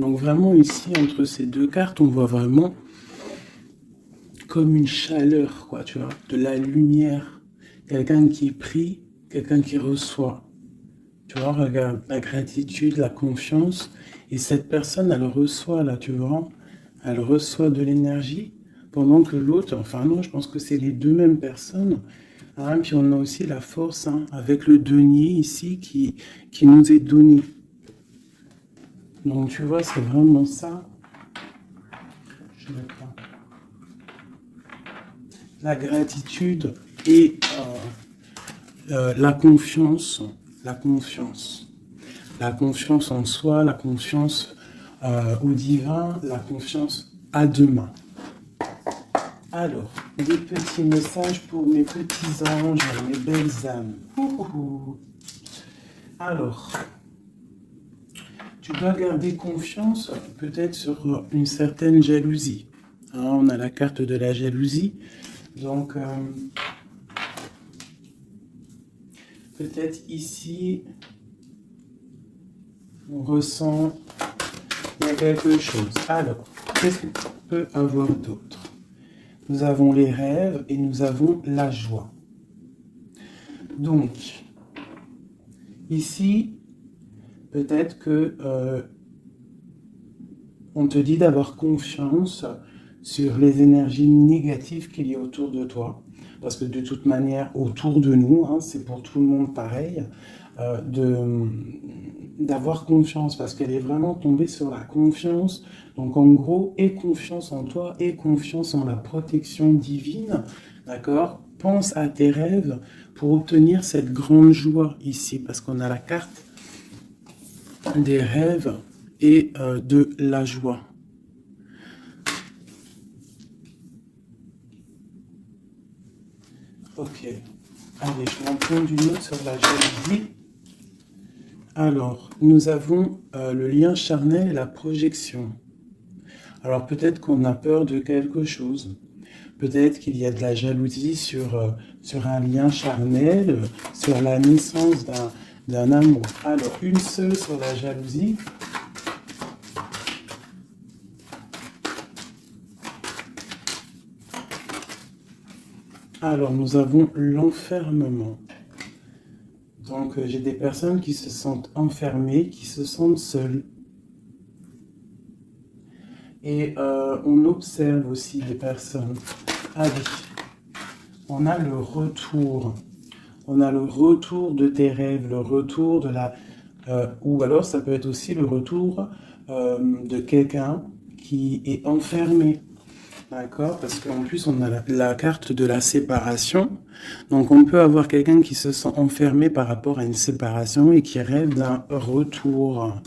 Donc vraiment ici, entre ces deux cartes, on voit vraiment comme une chaleur, quoi, tu vois, de la lumière. Quelqu'un qui prie, quelqu'un qui reçoit. Tu vois, regarde, la gratitude, la confiance. Et cette personne, elle reçoit, là, tu vois, elle reçoit de l'énergie, pendant que l'autre, enfin non, je pense que c'est les deux mêmes personnes. Hein, puis on a aussi la force, hein, avec le denier ici qui nous est donné. Donc tu vois, c'est vraiment ça. Je sais pas. La gratitude et la confiance, la confiance. La confiance en soi, la confiance au divin, la confiance à demain. Alors, des petits messages pour mes petits anges, mes belles âmes. Alors, tu dois garder confiance peut-être sur une certaine jalousie. Hein, on a la carte de la jalousie. Donc, peut-être ici, on ressent qu'il y a quelque chose. Alors, qu'est-ce qu'on peut avoir d'autre? Nous avons les rêves et nous avons la joie. Donc, ici, peut-être que on te dit d'avoir confiance sur les énergies négatives qu'il y a autour de toi. Parce que de toute manière, autour de nous, hein, c'est pour tout le monde pareil, d'avoir confiance, parce qu'elle est vraiment tombée sur la confiance. Donc en gros, aie confiance en toi, aie confiance en la protection divine, d'accord? Pense à tes rêves pour obtenir cette grande joie ici, parce qu'on a la carte des rêves et de la joie. Ok. Allez, je vais en prendre une autre sur la jalousie. Alors, nous avons le lien charnel et la projection. Alors, peut-être qu'on a peur de quelque chose. Peut-être qu'il y a de la jalousie sur un lien charnel, sur la naissance d'un amour. Alors, une seule sur la jalousie. Alors, nous avons l'enfermement. Donc, j'ai des personnes qui se sentent enfermées, qui se sentent seules. Et on observe aussi des personnes. Allez, on a le retour. On a le retour de tes rêves, le retour de la... ou alors, ça peut être aussi le retour de quelqu'un qui est enfermé. D'accord? Parce qu'en plus, on a la carte de la séparation. Donc, on peut avoir quelqu'un qui se sent enfermé par rapport à une séparation et qui rêve d'un retour.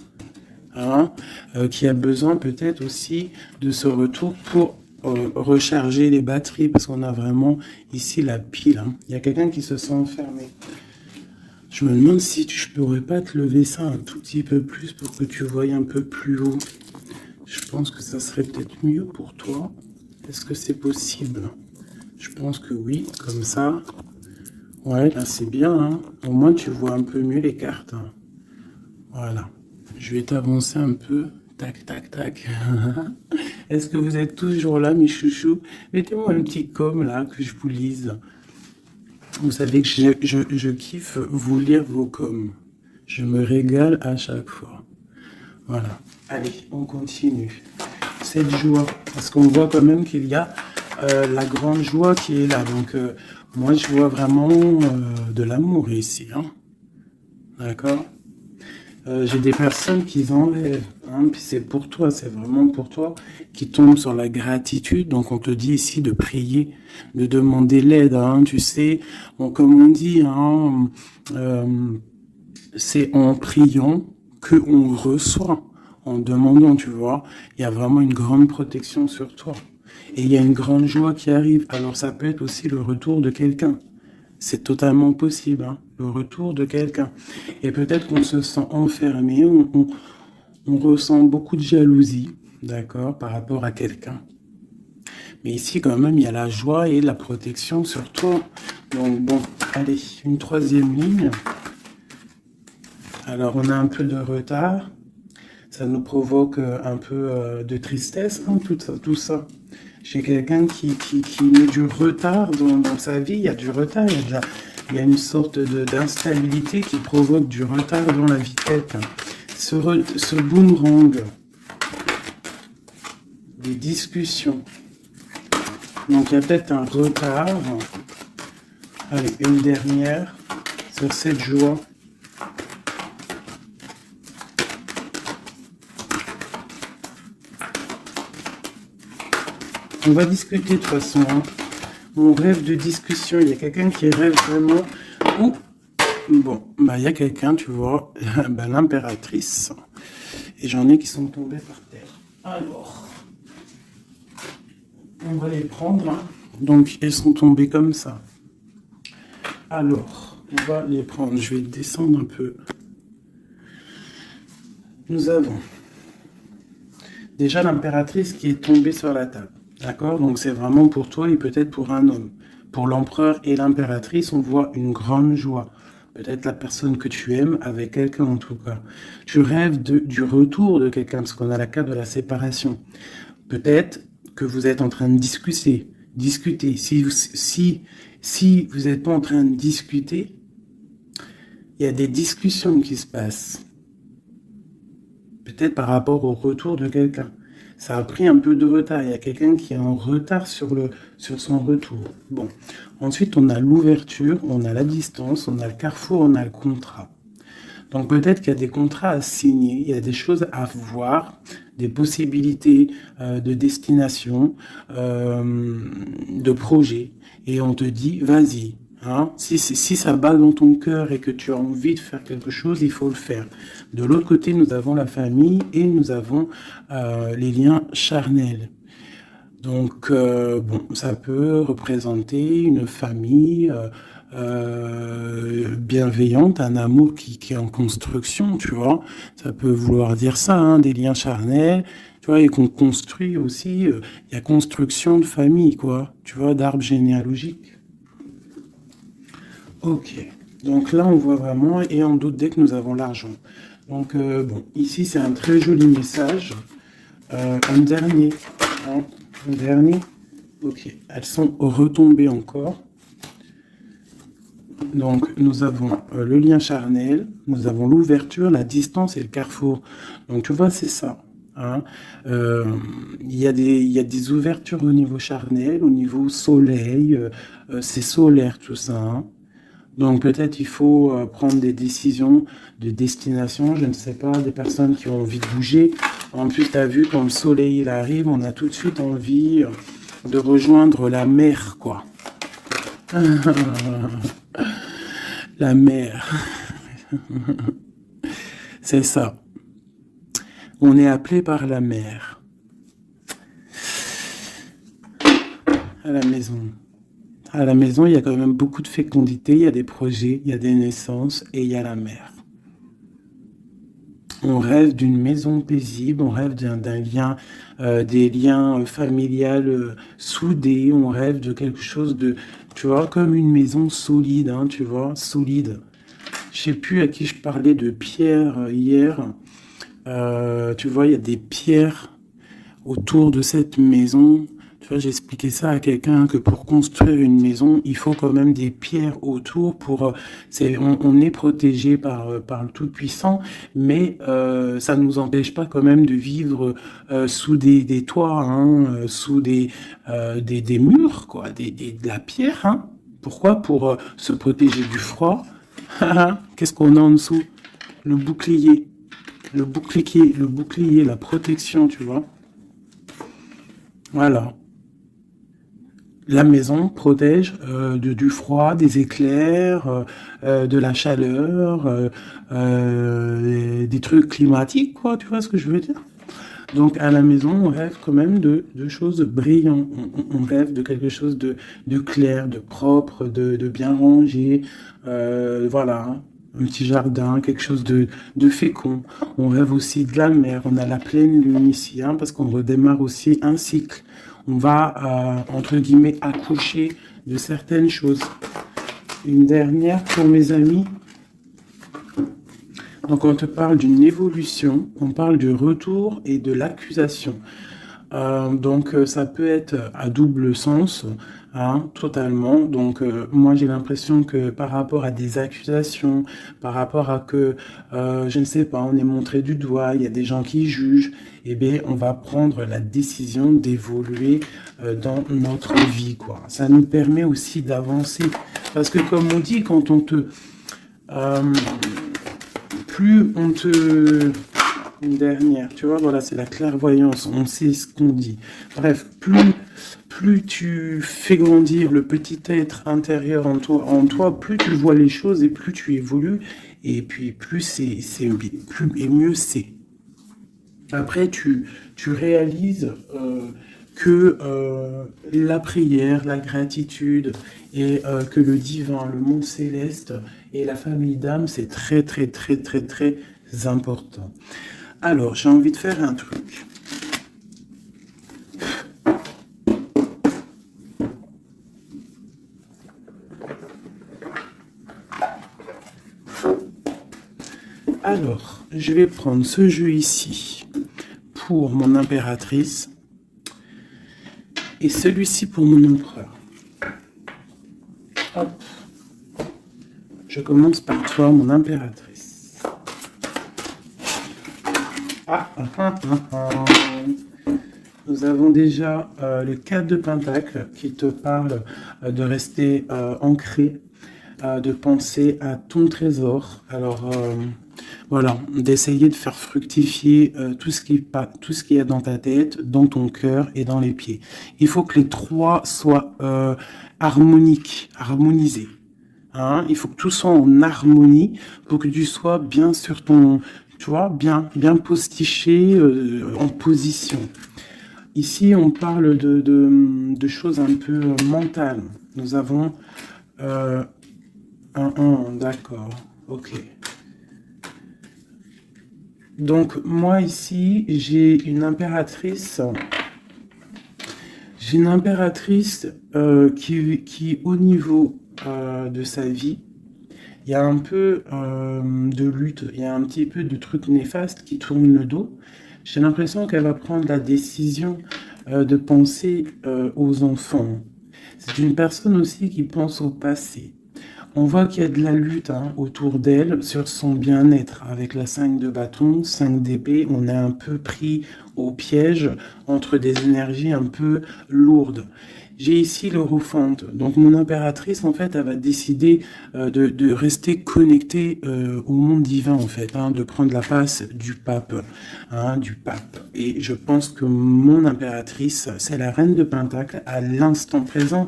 Hein? Qui a besoin peut-être aussi de ce retour pour recharger les batteries. Parce qu'on a vraiment ici la pile. Hein. Il y a quelqu'un qui se sent enfermé. Je me demande si je pourrais pas te lever ça un tout petit peu plus pour que tu voyes un peu plus haut. Je pense que ça serait peut-être mieux pour toi. Est-ce que c'est possible? Je pense que oui, comme ça. Ouais, là c'est bien, hein. Au moins tu vois un peu mieux les cartes. Hein. Voilà. Je vais t'avancer un peu. Tac, tac, tac. Est-ce que vous êtes toujours là, mes chouchous? Mettez-moi un petit com là, que je vous lise. Vous savez que je kiffe vous lire vos coms. Je me régale à chaque fois. Voilà. Allez, on continue. Cette joie, parce qu'on voit quand même qu'il y a la grande joie qui est là. Donc, moi, je vois vraiment de l'amour ici. Hein. D'accord? J'ai des personnes qui enlèvent. Hein, puis c'est pour toi, c'est vraiment pour toi, qui tombent sur la gratitude. Donc, on te dit ici de prier, de demander l'aide. Hein, tu sais, comme on dit, hein, c'est en priant qu'on reçoit. En demandant, tu vois, il y a vraiment une grande protection sur toi. Et il y a une grande joie qui arrive. Alors ça peut être aussi le retour de quelqu'un. C'est totalement possible, hein, le retour de quelqu'un. Et peut-être qu'on se sent enfermé, on ressent beaucoup de jalousie, d'accord, par rapport à quelqu'un. Mais ici, quand même, il y a la joie et la protection sur toi. Donc bon, allez, une troisième ligne. Alors, on a un peu de retard. ça nous provoque un peu de tristesse, hein, tout ça. Chez quelqu'un qui met du retard dans sa vie, il y a du retard, il y a une sorte d'instabilité qui provoque du retard dans la vie de quelqu'un. Ce boomerang, des discussions. Donc il y a peut-être un retard. Allez, une dernière sur cette joie. On va discuter de toute façon. Hein. On rêve de discussion. Il y a quelqu'un qui rêve vraiment. Oh. Bon, bah il y a quelqu'un, tu vois, bah, l'impératrice. Et j'en ai qui sont tombés par terre. Alors, on va les prendre. Hein. Donc, elles sont tombées comme ça. Alors, on va les prendre. Je vais descendre un peu. Nous avons déjà l'impératrice qui est tombée sur la table. D'accord? Donc, c'est vraiment pour toi et peut-être pour un homme. Pour l'empereur et l'impératrice, on voit une grande joie. Peut-être la personne que tu aimes avec quelqu'un en tout cas. Tu rêves du retour de quelqu'un parce qu'on a la carte de la séparation. Peut-être que vous êtes en train de discuter. Si vous n'êtes pas en train de discuter, il y a des discussions qui se passent. Peut-être par rapport au retour de quelqu'un. Ça a pris un peu de retard. Il y a quelqu'un qui est en retard sur son retour. Bon. Ensuite, on a l'ouverture, on a la distance, on a le carrefour, on a le contrat. Donc peut-être qu'il y a des contrats à signer, il y a des choses à voir, des possibilités de destination, de projet. Et on te dit, vas-y. Hein, si ça bat dans ton cœur et que tu as envie de faire quelque chose, il faut le faire. De l'autre côté, nous avons la famille et nous avons les liens charnels. Donc, bon, ça peut représenter une famille bienveillante, un amour qui est en construction, tu vois. Ça peut vouloir dire ça, hein, des liens charnels, tu vois, et qu'on construit aussi. Il y a construction de famille, quoi, tu vois, d'arbre généalogique. Ok, donc là on voit vraiment et on doute dès que nous avons l'argent. Donc bon, ici c'est un très joli message. Un dernier, hein, un dernier. Ok, elles sont retombées encore. Donc nous avons le lien charnel, nous avons l'ouverture, la distance et le carrefour. Donc tu vois c'est ça. Hein. Il y a des ouvertures au niveau charnel, au niveau soleil, c'est solaire tout ça. Hein. Donc peut-être il faut prendre des décisions de destination, je ne sais pas, des personnes qui ont envie de bouger. En plus, tu as vu, quand le soleil il arrive, on a tout de suite envie de rejoindre la mer, quoi. La mer. C'est ça. On est appelé par la mer. À la maison. À la maison, il y a quand même beaucoup de fécondité, il y a des projets, il y a des naissances et il y a la mer. On rêve d'une maison paisible, on rêve d'un lien, des liens familiales soudés, on rêve de quelque chose de, tu vois, comme une maison solide, hein, tu vois, solide. Je sais plus à qui je parlais de pierres hier. Tu vois, il y a des pierres autour de cette maison. Tu vois, j'ai expliqué ça à quelqu'un que pour construire une maison, il faut quand même des pierres autour pour. On est protégé par le Tout-Puissant, mais ça ne nous empêche pas quand même de vivre sous des toits, hein, sous des murs, quoi, de la pierre. Hein. Pourquoi? Pour se protéger du froid. Qu'est-ce qu'on a en dessous? Le bouclier. Le bouclier, la protection, tu vois. Voilà. La maison protège du froid, des éclairs, de la chaleur, des trucs climatiques, quoi, tu vois ce que je veux dire? Donc à la maison, on rêve quand même de choses brillantes, on rêve de quelque chose de clair, de propre, de bien rangé, voilà, hein. Un petit jardin, quelque chose de fécond. On rêve aussi de la mer, on a la pleine lune ici, hein, parce qu'on redémarre aussi un cycle. On va, entre guillemets, accoucher de certaines choses. Une dernière pour mes amis. Donc on te parle d'une évolution, on parle du retour et de l'accusation. Donc ça peut être à double sens, hein, totalement. Donc moi j'ai l'impression que par rapport à des accusations, par rapport à que, je ne sais pas, on est montré du doigt, il y a des gens qui jugent, eh bien on va prendre la décision d'évoluer dans notre vie, quoi. Ça nous permet aussi d'avancer. Parce que comme on dit, quand on te... plus on te... Une dernière, tu vois, voilà, c'est la clairvoyance, on sait ce qu'on dit. Bref, plus tu fais grandir le petit être intérieur en toi, plus tu vois les choses et plus tu évolues, et puis plus plus et mieux c'est. Après, tu réalises que la prière, la gratitude et que le divin, le monde céleste et la famille d'âme, c'est très, très, très, très, très important. Alors, j'ai envie de faire un truc. Alors, je vais prendre ce jeu ici pour mon impératrice et celui-ci pour mon empereur. Hop. Je commence par toi, mon impératrice. Nous avons déjà le 4 de Pentacle qui te parle de rester ancré, de penser à ton trésor. Alors voilà, d'essayer de faire fructifier tout ce qui est dans ta tête, dans ton cœur et dans les pieds. Il faut que les trois soient harmonisés. Hein, il faut que tout soit en harmonie pour que tu sois bien sur ton, tu vois, bien postiché en position. Ici, on parle de choses un peu mentales. Nous avons d'accord, ok. Donc, moi ici, j'ai une impératrice. J'ai une impératrice qui, au niveau de sa vie, il y a un peu de lutte, il y a un petit peu de trucs néfastes qui tournent le dos. J'ai l'impression qu'elle va prendre la décision de penser aux enfants. C'est une personne aussi qui pense au passé. On voit qu'il y a de la lutte autour d'elle sur son bien-être. Avec la 5 de bâton, 5 d'épée, on est un peu pris au piège entre des énergies un peu lourdes. J'ai ici l'Europhante. Donc mon impératrice, en fait, elle va décider de rester connectée au monde divin, en fait, de prendre la place du pape, Et je pense que mon impératrice, c'est la reine de Pentacle. À l'instant présent,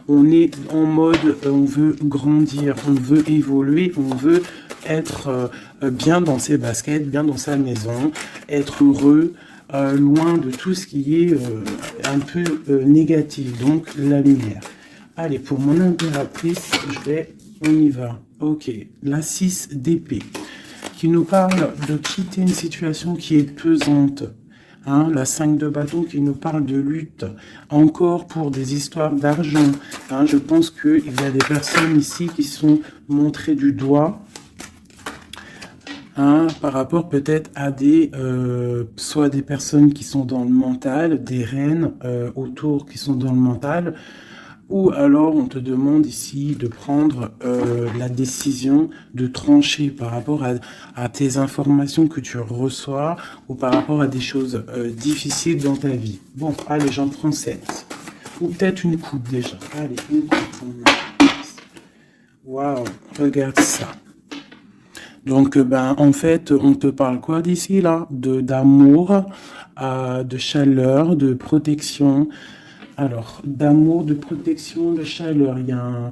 on est en mode, on veut grandir, on veut évoluer, on veut être bien dans ses baskets, bien dans sa maison, être heureux, loin de tout ce qui est un peu négatif, donc la lumière. Allez, pour mon impératrice, on y va. Ok, la 6 d'épée, qui nous parle de quitter une situation qui est pesante. La 5 de bâton qui nous parle de lutte, encore pour des histoires d'argent. Je pense qu'il y a des personnes ici qui sont montrées du doigt, par rapport peut-être à soit des personnes qui sont dans le mental, des reines autour qui sont dans le mental, ou alors on te demande ici de prendre la décision de trancher par rapport à tes informations que tu reçois ou par rapport à des choses difficiles dans ta vie. Bon, allez, j'en prends 7. Ou peut-être une coupe déjà. Allez, une coupe. Waouh, regarde ça. Donc, en fait, on te parle quoi d'ici, là? D'amour, de chaleur, de protection. Alors, d'amour, de protection, de chaleur. Il y a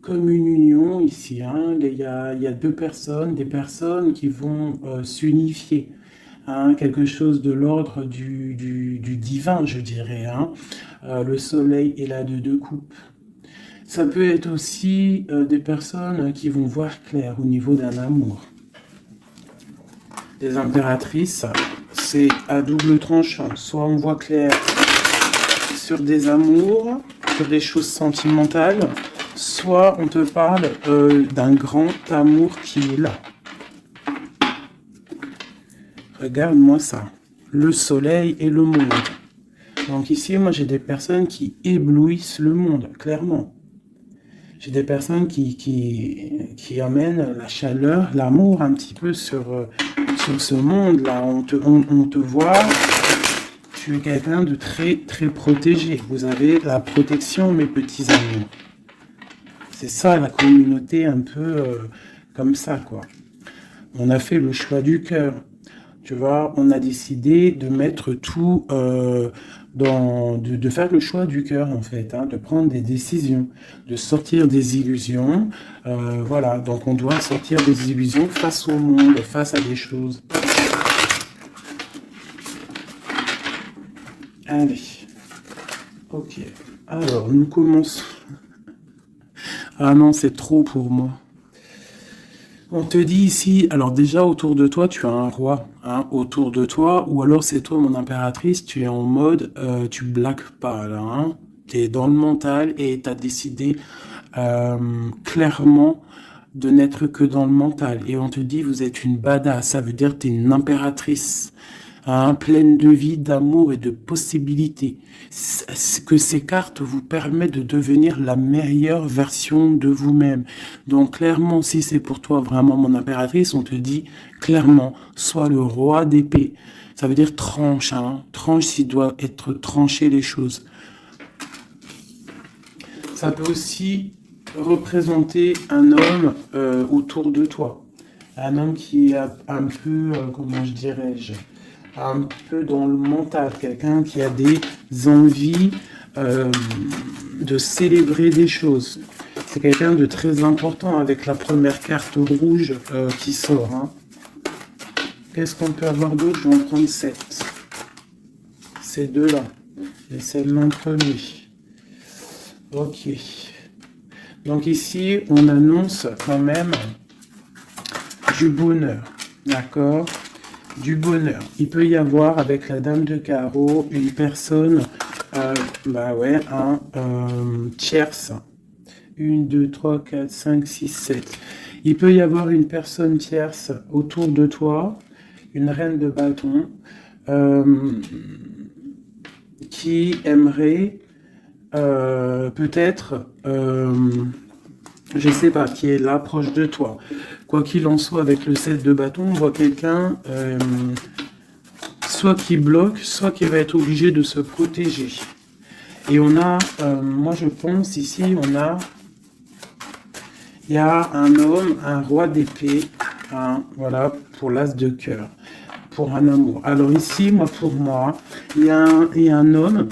comme une union ici. Il y a deux personnes, des personnes qui vont s'unifier. Quelque chose de l'ordre du divin, je dirais. Le soleil est là de deux coupes. Ça peut être aussi des personnes qui vont voir clair au niveau d'un amour. Les impératrices, c'est à double tranchant. Soit on voit clair sur des amours, sur des choses sentimentales, soit on te parle d'un grand amour qui est là. Regarde-moi ça. Le soleil et le monde. Donc ici, moi, j'ai des personnes qui éblouissent le monde, clairement. J'ai des personnes qui amènent la chaleur, l'amour un petit peu sur ce monde-là. On te voit, tu es quelqu'un de très, très protégé. Vous avez la protection, mes petits amours. C'est ça, la communauté un peu comme ça, quoi. On a fait le choix du cœur. Tu vois, on a décidé de mettre tout de faire le choix du cœur, en fait, hein, de prendre des décisions, de sortir des illusions. Voilà, donc on doit sortir des illusions face au monde, face à des choses. Allez, ok. Alors, nous commençons. Ah non, c'est trop pour moi. On te dit ici, alors déjà autour de toi, tu as un roi, hein, autour de toi, ou alors c'est toi mon impératrice, tu es en mode, tu blagues pas là, hein, tu es dans le mental et tu as décidé clairement de n'être que dans le mental. Et on te dit, vous êtes une badass, ça veut dire que tu es une impératrice. Hein, pleine de vie, d'amour et de possibilités. Que ces cartes vous permettent de devenir la meilleure version de vous-même. Donc clairement, si c'est pour toi vraiment mon impératrice, on te dit clairement, sois le roi d'épée. Ça veut dire tranche, hein, tranche s'il doit être tranché les choses. Ça peut aussi représenter un homme autour de toi. Un homme qui est un peu, comment je dirais-je, un peu dans le mental, quelqu'un qui a des envies de célébrer des choses. C'est quelqu'un de très important avec la première carte rouge qui sort. Hein. Qu'est-ce qu'on peut avoir d'autre? Je vais en prendre 7. Ces deux-là. Et celle-là en premier. Ok. Donc ici, on annonce quand même du bonheur. D'accord? Du bonheur. Il peut y avoir avec la dame de carreau une personne, un tierce. 1, 2, 3, 4, 5, 6, 7. Il peut y avoir une personne tierce autour de toi, une reine de bâton, qui aimerait peut-être, je sais pas, qui est là proche de toi. Quoi qu'il en soit, avec le 7 de bâton, on voit quelqu'un soit qui bloque, soit qui va être obligé de se protéger. Et on a, moi je pense ici, il y a un homme, un roi d'épée, hein, voilà, pour l'as de cœur, pour un amour. Alors ici, pour moi, il y a un homme.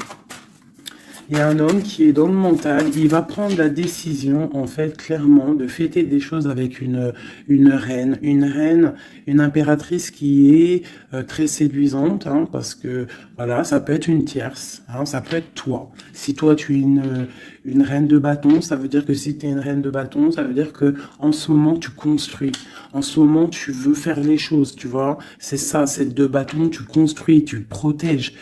Il y a un homme qui est dans le mental, il va prendre la décision, en fait, clairement, de fêter des choses avec une reine, une impératrice qui est très séduisante, hein, parce que, voilà, ça peut être une tierce, hein, ça peut être toi. Si toi, tu es une reine de bâton, ça veut dire que si tu es une reine de bâton, ça veut dire que en ce moment, tu construis. En ce moment, tu veux faire les choses, tu vois. C'est ça, cette de bâton, tu construis, tu protèges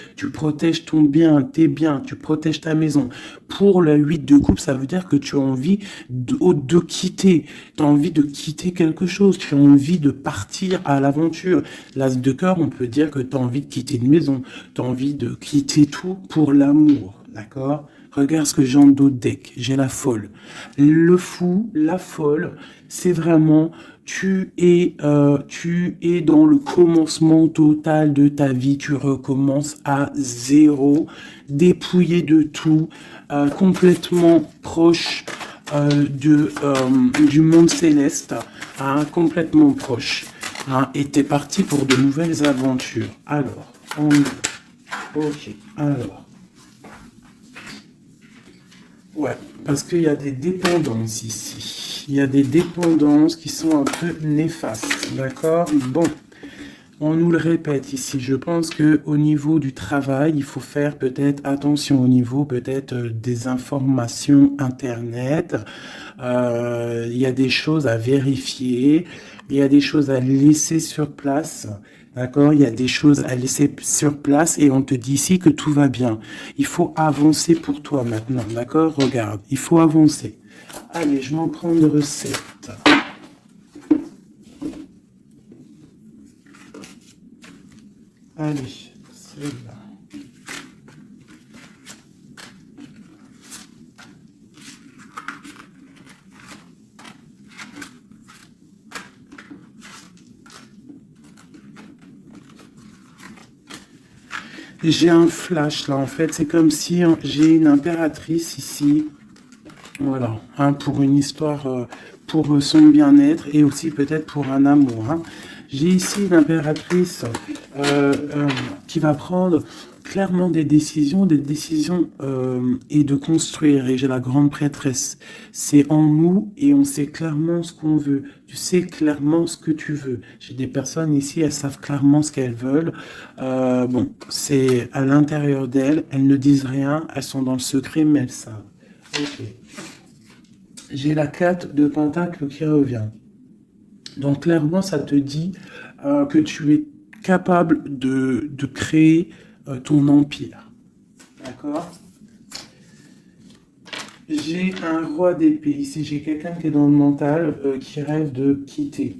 ton bien, tes biens, tu protèges ta maison. Pour le 8 de coupe, ça veut dire que tu as envie de quitter. Tu as envie de quitter quelque chose. Tu as envie de partir à l'aventure. L'as de cœur, on peut dire que tu as envie de quitter une maison. Tu as envie de quitter tout pour l'amour. D'accord? Regarde ce que j'ai en dos de deck. J'ai la folle. Le fou, la folle, c'est vraiment... Tu es dans le commencement total de ta vie. Tu recommences à zéro, dépouillé de tout, complètement proche du monde céleste, hein, complètement proche. Hein, et t'es parti pour de nouvelles aventures. Alors, ok, alors. Ouais, parce qu'il y a des dépendances ici. Il y a des dépendances qui sont un peu néfastes, d'accord? Bon, on nous le répète ici. Je pense que au niveau du travail, il faut faire peut-être attention au niveau peut-être des informations Internet. Il y a des choses à vérifier. Il y a des choses à laisser sur place. D'accord? Il y a des choses à laisser sur place et on te dit ici que tout va bien. Il faut avancer pour toi maintenant. D'accord? Regarde, il faut avancer. Allez, je m'en prends une recette. Allez, celle-là. J'ai un flash là, en fait, c'est comme si j'ai une impératrice ici, voilà, hein, pour une histoire, pour son bien-être et aussi peut-être pour un amour. Hein. J'ai ici l'impératrice qui va prendre clairement des décisions et de construire. Et j'ai la grande prêtresse. C'est en nous et on sait clairement ce qu'on veut. Tu sais clairement ce que tu veux. J'ai des personnes ici, elles savent clairement ce qu'elles veulent. Bon, c'est à l'intérieur d'elles. Elles ne disent rien. Elles sont dans le secret, mais elles savent. Ok. J'ai la 4 de Pentacle qui revient. Donc clairement, ça te dit que tu es capable de créer ton empire. D'accord? J'ai un roi d'épée. Ici, j'ai quelqu'un qui est dans le mental, qui rêve de quitter.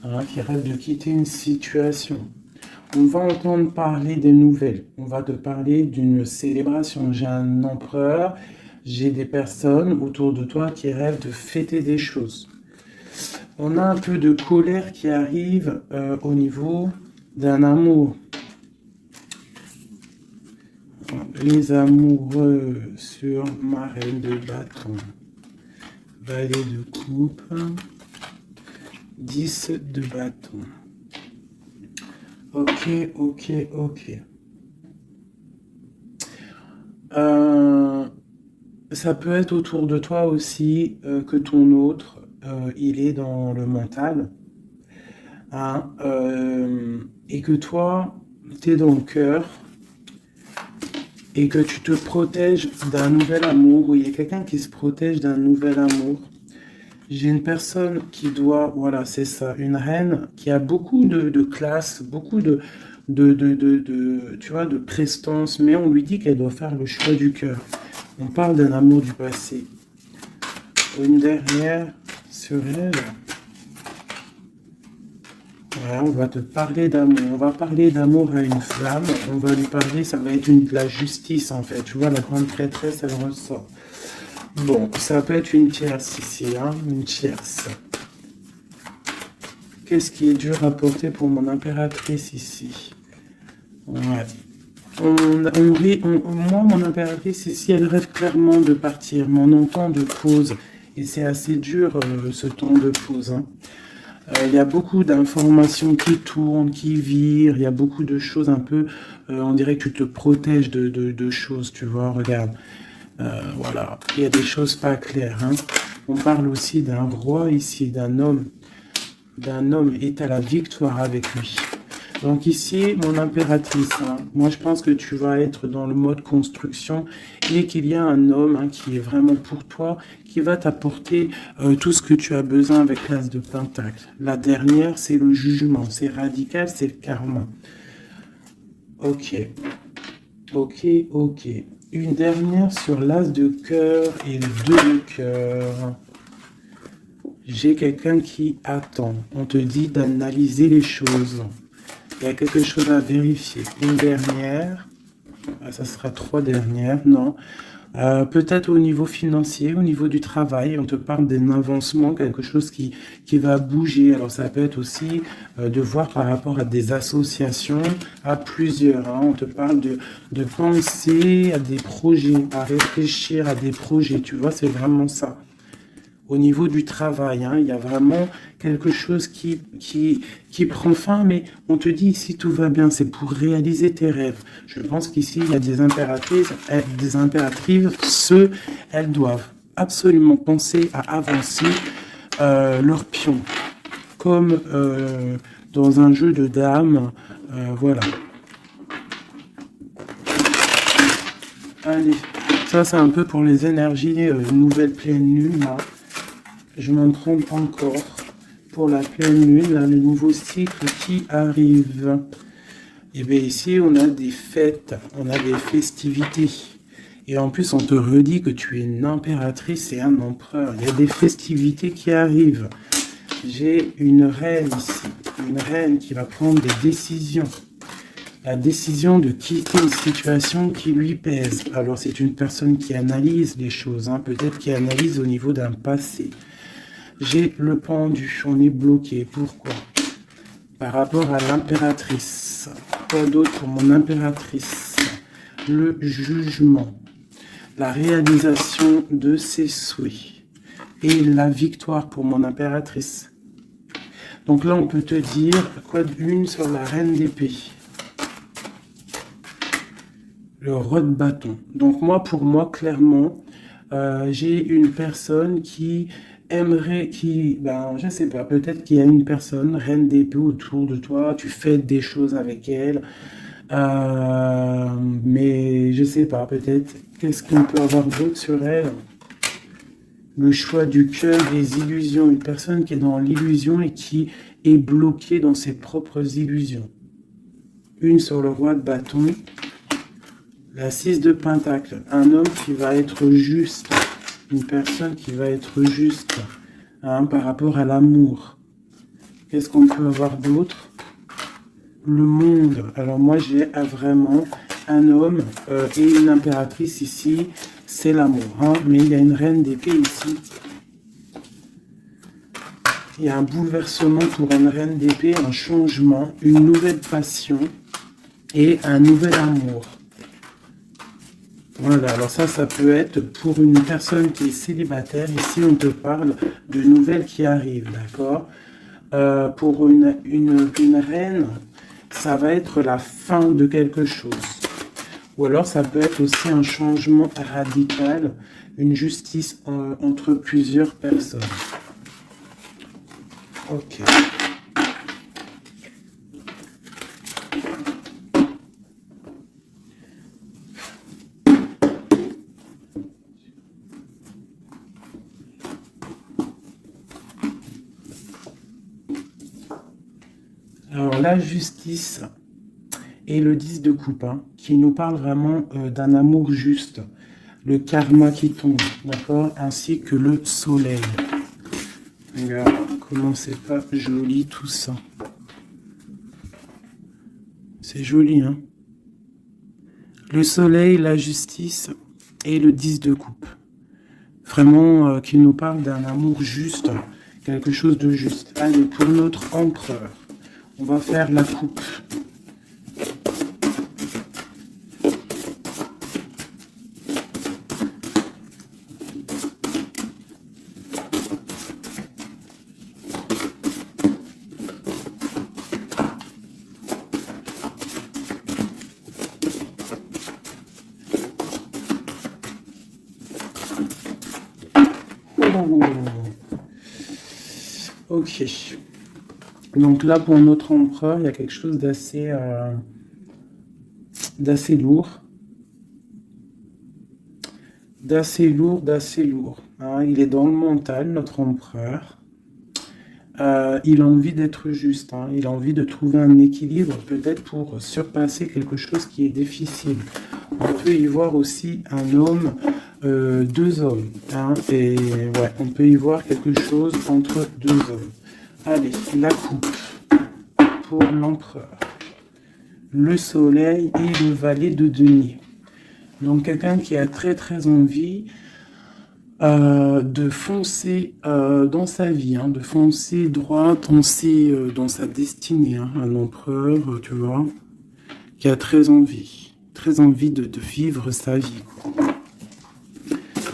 Hein, qui rêve de quitter une situation. On va entendre parler des nouvelles. On va te parler d'une célébration. J'ai un empereur. J'ai des personnes autour de toi qui rêvent de fêter des choses. On a un peu de colère qui arrive au niveau d'un amour. Les amoureux sur ma reine de bâton. Valet de coupe. 10 de bâton. Ok, ok, ok. Ça peut être autour de toi aussi que ton autre, il est dans le mental. Hein, et que toi, tu es dans le cœur. Et que tu te protèges d'un nouvel amour. Ou il y a quelqu'un qui se protège d'un nouvel amour. J'ai une personne qui doit, voilà, c'est ça, une reine qui a beaucoup de classe, beaucoup tu vois, de prestance, mais on lui dit qu'elle doit faire le choix du cœur. On parle d'un amour du passé. Une dernière sur elle. Ouais, on va te parler d'amour. On va parler d'amour à une flamme. On va lui parler, ça va être de la justice en fait. Tu vois, la grande prêtresse, elle ressort. Bon, ça peut être une tierce ici, hein, une tierce. Qu'est-ce qui est dur à porter pour mon impératrice ici? Ouais. Moi, mon impératrice ici, elle rêve clairement de partir, mais on entend de pause. Et c'est assez dur, ce temps de pause. Hein. Il y a beaucoup d'informations qui tournent, qui virent. Il y a beaucoup de choses un peu... on dirait que tu te protèges de choses, tu vois, regarde. Voilà, il y a des choses pas claires. Hein. On parle aussi d'un roi ici, d'un homme. D'un homme est à la victoire avec lui. Donc ici, mon impératrice, hein, moi je pense que tu vas être dans le mode construction et qu'il y a un homme hein, qui est vraiment pour toi, qui va t'apporter tout ce que tu as besoin avec l'as de pentacle. La dernière, c'est le jugement, c'est radical, c'est le karma. Ok, ok, ok. Une dernière sur l'as de cœur et le 2 de cœur. J'ai quelqu'un qui attend. On te dit d'analyser les choses. Il y a quelque chose à vérifier. Une dernière. Ah, ça sera 3 dernières. Non. Peut-être au niveau financier, au niveau du travail. On te parle d'un avancement, quelque chose qui va bouger. Alors ça peut être aussi de voir par rapport à des associations, à plusieurs. Hein. On te parle de penser à des projets, à réfléchir à des projets. Tu vois, c'est vraiment ça. Au niveau du travail, hein, il y a vraiment quelque chose qui prend fin, mais on te dit ici tout va bien, c'est pour réaliser tes rêves. Je pense qu'ici, il y a des impératrices, elles doivent absolument penser à avancer leur pion, comme dans un jeu de dames, voilà. Allez, ça c'est un peu pour les énergies nouvelle pleine lune, là. Je m'en trompe encore pour la pleine lune, là, le nouveau cycle qui arrive. Et bien ici, on a des fêtes, on a des festivités. Et en plus, on te redit que tu es une impératrice et un empereur. Il y a des festivités qui arrivent. J'ai une reine ici, une reine qui va prendre des décisions. la décision de quitter une situation qui lui pèse. Alors, c'est une personne qui analyse les choses, hein, peut-être qui analyse au niveau d'un passé. J'ai le pendu, on est bloqué. Pourquoi? Par rapport à l'impératrice. Quoi d'autre pour mon impératrice? Le jugement, la réalisation de ses souhaits et la victoire pour mon impératrice. Donc là, on peut te dire quoi d'une sur la reine d'épée? Le roi de bâton. Donc moi, pour moi, clairement, j'ai une personne qui aimerait, je sais pas, peut-être qu'il y a une personne, reine d'épée autour de toi, tu fais des choses avec elle, mais je sais pas, peut-être, qu'est-ce qu'on peut avoir d'autre sur elle? Le choix du cœur, les illusions, une personne qui est dans l'illusion et qui est bloquée dans ses propres illusions. Une sur le roi de bâton, la 6 de pentacle, un homme qui va être juste, une personne qui va être juste, hein, par rapport à l'amour. Qu'est-ce qu'on peut avoir d'autre? Le monde. Alors moi j'ai vraiment un homme et une impératrice ici, c'est l'amour, hein, mais il y a une reine d'épée ici. Il y a un bouleversement pour une reine d'épée, un changement, une nouvelle passion et un nouvel amour. Voilà, alors ça peut être pour une personne qui est célibataire. Ici, on te parle de nouvelles qui arrivent, d'accord? Pour une reine, ça va être la fin de quelque chose. Ou alors, ça peut être aussi un changement radical, une justice entre plusieurs personnes. Ok. Alors, la justice et le 10 de coupe, hein, qui nous parle vraiment d'un amour juste, le karma qui tombe, d'accord, ainsi que le soleil. Regarde comment c'est pas joli tout ça. C'est joli, hein. Le soleil, la justice et le 10 de coupe. Vraiment, qui nous parle d'un amour juste, quelque chose de juste. Allez, pour notre empereur, on va faire la coupe. Ok. Donc là, pour notre empereur, il y a quelque chose d'assez lourd. D'assez lourd. Hein. Il est dans le mental, notre empereur. Il a envie d'être juste. Hein. Il a envie de trouver un équilibre, peut-être pour surpasser quelque chose qui est difficile. On peut y voir aussi un homme, deux hommes. Hein. Et ouais, on peut y voir quelque chose entre deux hommes. Allez, la coupe pour l'empereur. Le soleil et le valet de denier. Donc quelqu'un qui a très envie de foncer dans sa vie, hein, de foncer droit dans sa destinée. Hein, un empereur, tu vois, qui a très envie de vivre sa vie. Quoi.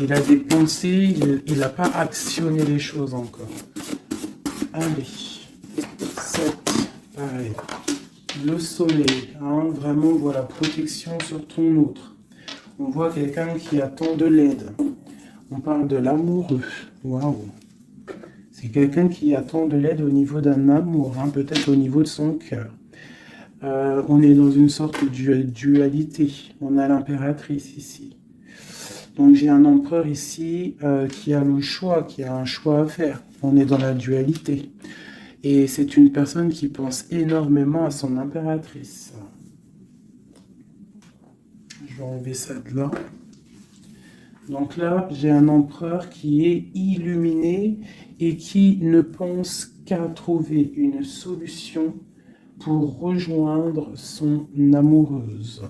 Il a des pensées, il n'a pas actionné les choses encore. Allez, 7, pareil. Le soleil, hein, vraiment, voilà, protection sur ton autre. On voit quelqu'un qui attend de l'aide. On parle de l'amoureux. Waouh. C'est quelqu'un qui attend de l'aide au niveau d'un amour, hein, peut-être au niveau de son cœur. On est dans une sorte de dualité. On a l'impératrice ici. Donc j'ai un empereur ici qui a le choix, qui a un choix à faire. On est dans la dualité. Et c'est une personne qui pense énormément à son impératrice. Je vais enlever ça de là. Donc là, j'ai un empereur qui est illuminé et qui ne pense qu'à trouver une solution pour rejoindre son amoureuse.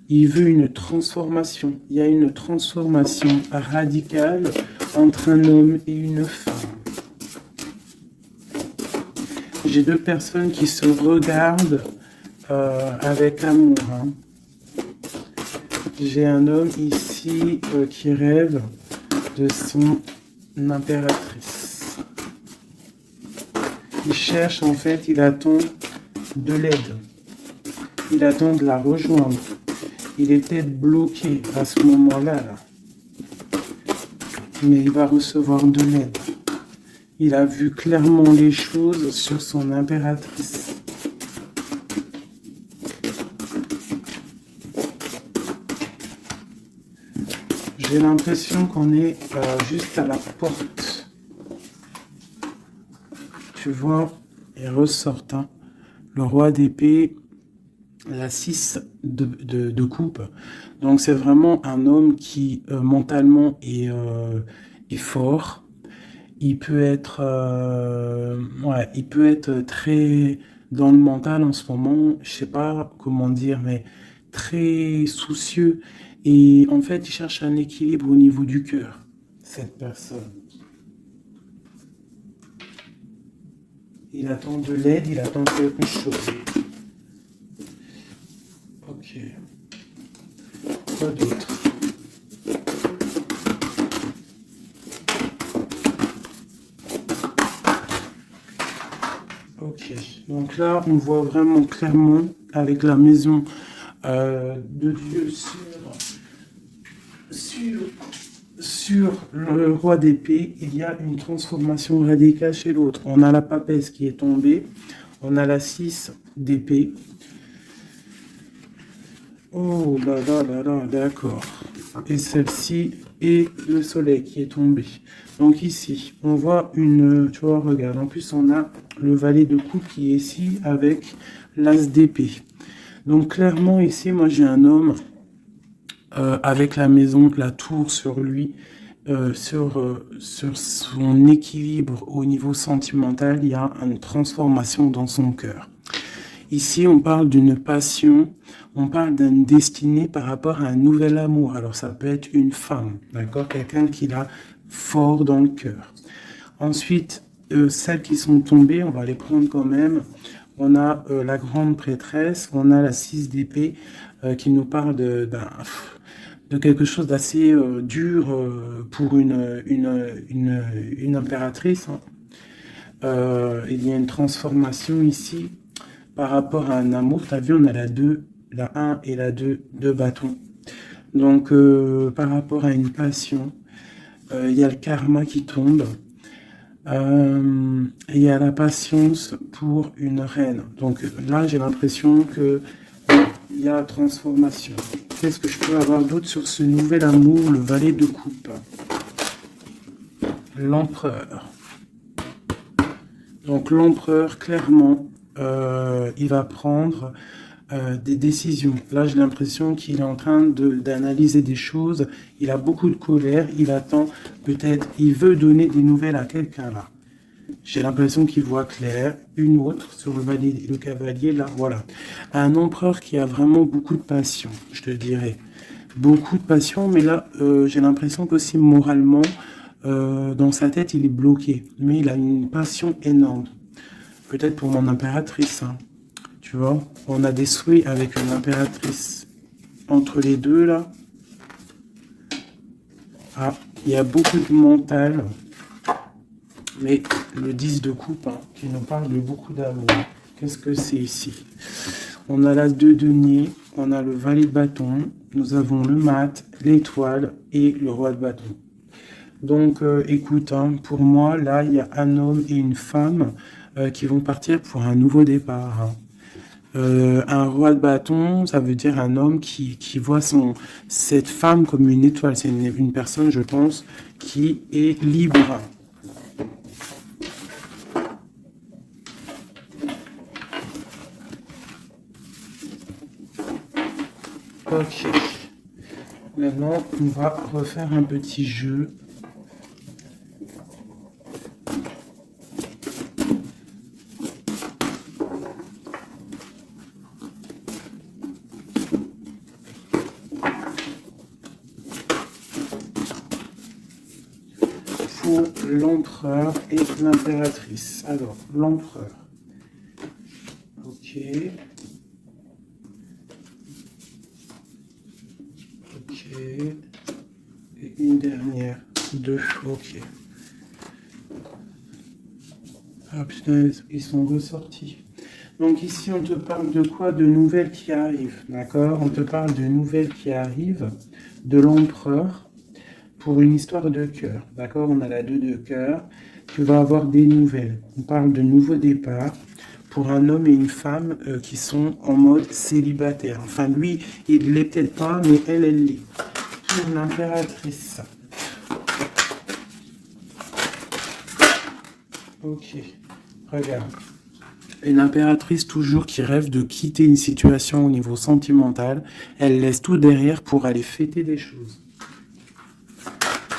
Il veut une transformation. Il y a une transformation radicale entre un homme et une femme. J'ai deux personnes qui se regardent avec amour. Hein. J'ai un homme ici qui rêve de son impératrice. Il cherche, en fait, il attend de l'aide. Il attend de la rejoindre. Il était bloqué à ce moment-là. Là. Mais il va recevoir de l'aide. Il a vu clairement les choses sur son impératrice. J'ai l'impression qu'on est juste à la porte. Tu vois, il ressort hein, le roi d'épée, la 6 de coupe. Donc c'est vraiment un homme qui mentalement est fort. Il peut être très dans le mental en ce moment, je sais pas comment dire, mais très soucieux. Et en fait, il cherche un équilibre au niveau du cœur, cette personne. Il attend de l'aide, il attend quelque chose. Ok. Quoi d'autre? Ok. Donc là, on voit vraiment clairement avec la maison de Dieu sur le roi d'épée, il y a une transformation radicale chez l'autre. On a la papesse qui est tombée, on a la 6 d'épée. Oh là là là là, d'accord. Et celle-ci et le soleil qui est tombé. Donc ici, on voit une... Tu vois, regarde, en plus on a le valet de coupe qui est ici avec l'as d'épée. Donc clairement ici, moi j'ai un homme avec la maison, la tour sur lui, sur son équilibre au niveau sentimental, il y a une transformation dans son cœur. Ici, on parle d'une passion, on parle d'une destinée par rapport à un nouvel amour. Alors, ça peut être une femme, d'accord? Quelqu'un qui l'a fort dans le cœur. Ensuite, celles qui sont tombées, on va les prendre quand même. On a la grande prêtresse, on a la 6 d'épée qui nous parle de quelque chose d'assez dur pour une impératrice. Hein. Il y a une transformation ici par rapport à un amour. Tu as vu, on a la 1 et la 2 de bâton. Donc, par rapport à une passion, il y a le karma qui tombe. Il y a la patience pour une reine. Donc là, j'ai l'impression que il y a transformation. Qu'est-ce que je peux avoir d'autre sur ce nouvel amour, le valet de coupe? L'empereur. Donc l'empereur, clairement, il va prendre des décisions. Là, j'ai l'impression qu'il est en train d'analyser des choses. Il a beaucoup de colère. Il attend, peut-être, il veut donner des nouvelles à quelqu'un là. J'ai l'impression qu'il voit clair. Une autre sur le cavalier, là, voilà. Un empereur qui a vraiment beaucoup de passion, je te dirais. Beaucoup de passion, mais là, j'ai l'impression qu'aussi moralement, dans sa tête, il est bloqué. Mais il a une passion énorme. Peut-être pour mon impératrice, hein. Tu vois, on a des souhaits avec une impératrice. Entre les deux, là. Ah, il y a beaucoup de mental. Mais le 10 de coupe, hein, qui nous parle de beaucoup d'amour. Qu'est-ce que c'est ici? On a la 2 de denier, on a le valet de bâton, nous avons le mat, l'étoile et le roi de bâton. Donc, écoute, hein, pour moi, là, il y a un homme et une femme qui vont partir pour un nouveau départ. Hein. Un roi de bâton, ça veut dire un homme qui voit cette femme comme une étoile. C'est une personne, je pense, qui est libre. Ok. Maintenant, on va refaire un petit jeu. pour l'empereur et l'impératrice. Alors, l'empereur. Ok. Ok. Et une dernière. 2. Ok. Ah putain, ils sont ressortis. Donc ici, on te parle de quoi? De nouvelles qui arrivent, d'accord? On te parle de nouvelles qui arrivent de l'empereur pour une histoire de cœur, d'accord? On a la 2 de cœur. Tu vas avoir des nouvelles. On parle de nouveaux départs pour un homme et une femme qui sont en mode célibataire. Enfin, lui, il ne l'est peut-être pas, mais elle l'est. Pour l'impératrice. Ok, regarde. Une impératrice toujours qui rêve de quitter une situation au niveau sentimental. Elle laisse tout derrière pour aller fêter des choses.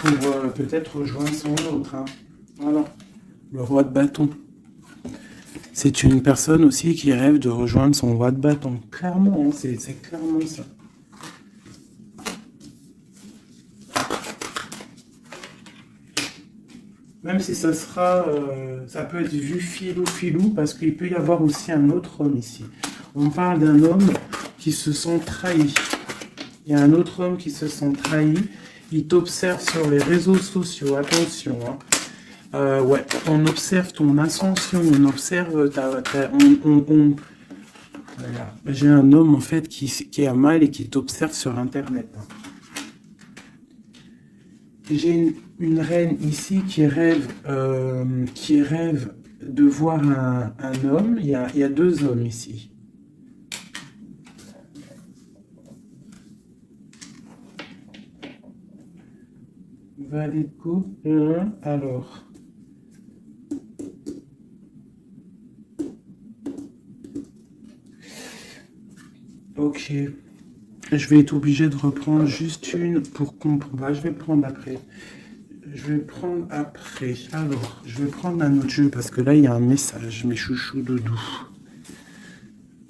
Pour peut-être rejoindre son autre. Hein. Voilà. Le roi de bâton. C'est une personne aussi qui rêve de rejoindre son roi de bâton. Clairement, hein, c'est clairement ça. Même si ça sera, ça peut être vu filou, parce qu'il peut y avoir aussi un autre homme ici. On parle d'un homme qui se sent trahi. Il y a un autre homme qui se sent trahi. Il t'observe sur les réseaux sociaux. Attention, hein. Ouais, on observe ton ascension, on observe voilà. J'ai un homme en fait qui a mal et qui t'observe sur Internet. Hein. J'ai une reine ici qui rêve de voir un homme. Il y a 2 hommes ici. Valet de coupe. Alors. Ok. Je vais être obligé de reprendre juste une pour comprendre. Bah, je vais prendre après. Alors, je vais prendre un autre jeu parce que là, il y a un message. Mes chouchous doudou.